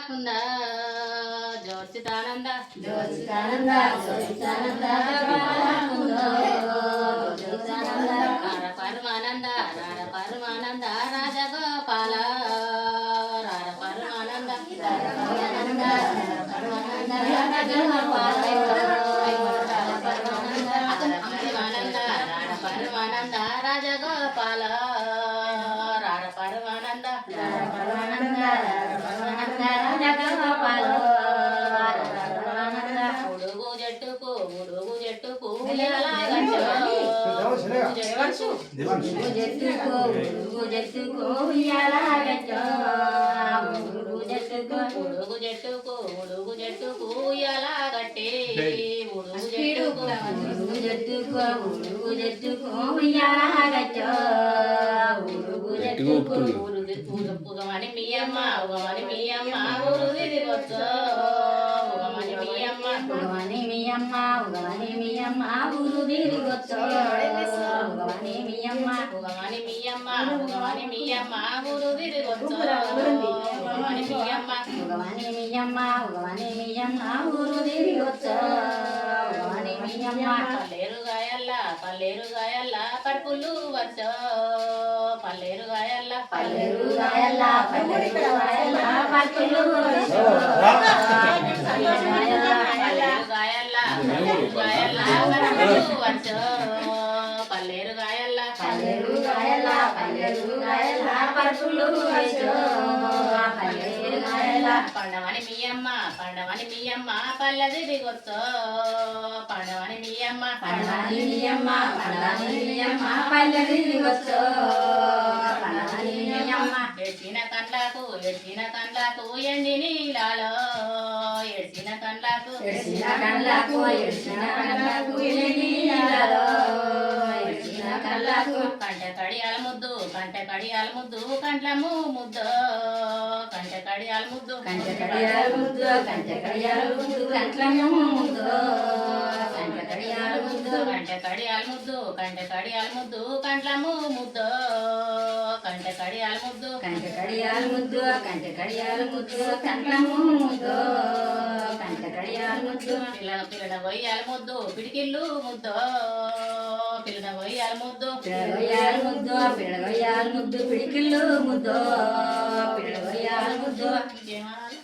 కుంద జోచితానంద జోచితానంద జోచితానంద రార పరమానంద రార పరమానంద రాజగోపాల రార పరమానంద పరమానంద రార పరమానంద రాజగోపాల రార పరమానంద ఉడుగు జట్టుకు ఉడుగు జట్టుకు ఎలాగట్టి ఉగమని మీ అమ్మ ఉగమని మీ అమ్మ ఊరు తిరిగొచ్చు ఉగమని మీ అమ్మ ఉగమని మీ అమ్మ ఉగమని మీ అమ్మ ఊరు తిరిగొచ్చు ఉగమని మీ అమ్మ ఉగమని మీ అమ్మ ఉగమని మీ అమ్మ ఊరు తిరిగొచ్చు ఉగమని మీ అమ్మ ఉగమని మీ అమ్మ ఉగమని మీ అమ్మ ఊరు తిరిగొచ్చు ఉగమని మీ అమ్మ పల్లేరు గాయల్ల పరుపులు వచ్చు పల్లేరు గాయల్ల పల్లెరు గాయల్ల పల్లెరు గాయల్ల పట్టులు గాయల్ల పరుపులు వచ్చు పల్లేరు గాయల్ల పల్లెరు గాయల్ల పల్లెరు గాయల్ల పట్టులు పల్లెరు గాయల్ల పండవని మీ అమ్మ పల్లెది దిగొచ్చు పండవని మీ అమ్మ పండవని మీ అమ్మ పండవని మీ అమ్మ పల్లెది దిగొచ్చు పండవని మీ అమ్మ ఎడ్చిన కండ్లకు ఎండి నీలాలో ఎడ్చిన కండ్లకు ఎడ్చిన కండ్లకు ఎడ్చిన కండ్లకు ఎండి నీలాలో ఎడ్చిన కండ్లకు కంట కడియాల ముద్దు కంట్లము ముద్దు కంట కడియాల ముద్దు కంట కడియాల ముద్దు కంట కడియాల ముద్దు కంట్లము ముద్దు కంట కడియాల ముద్దు కంట కడియాల ముద్దు కంట్లము ముద్దు కంట కడియాల ముద్దు కంట కడియాల ముద్దు కంట కడియాల ముద్దు కంట్లము ముద్దు కంట కడియాల ముద్దు పిల్లన వయ్యాల ముద్దు పిడికిళ్ళు ముద్దు పిల్లన వయ్యాల ముద్దు పిడగొయ్యాల ముద్దు పిడగొయ్యాల ముద్దు పిడికిళ్ళు ముద్దు పిడగొయ్యాల ముద్దు ఇంకేమనాలి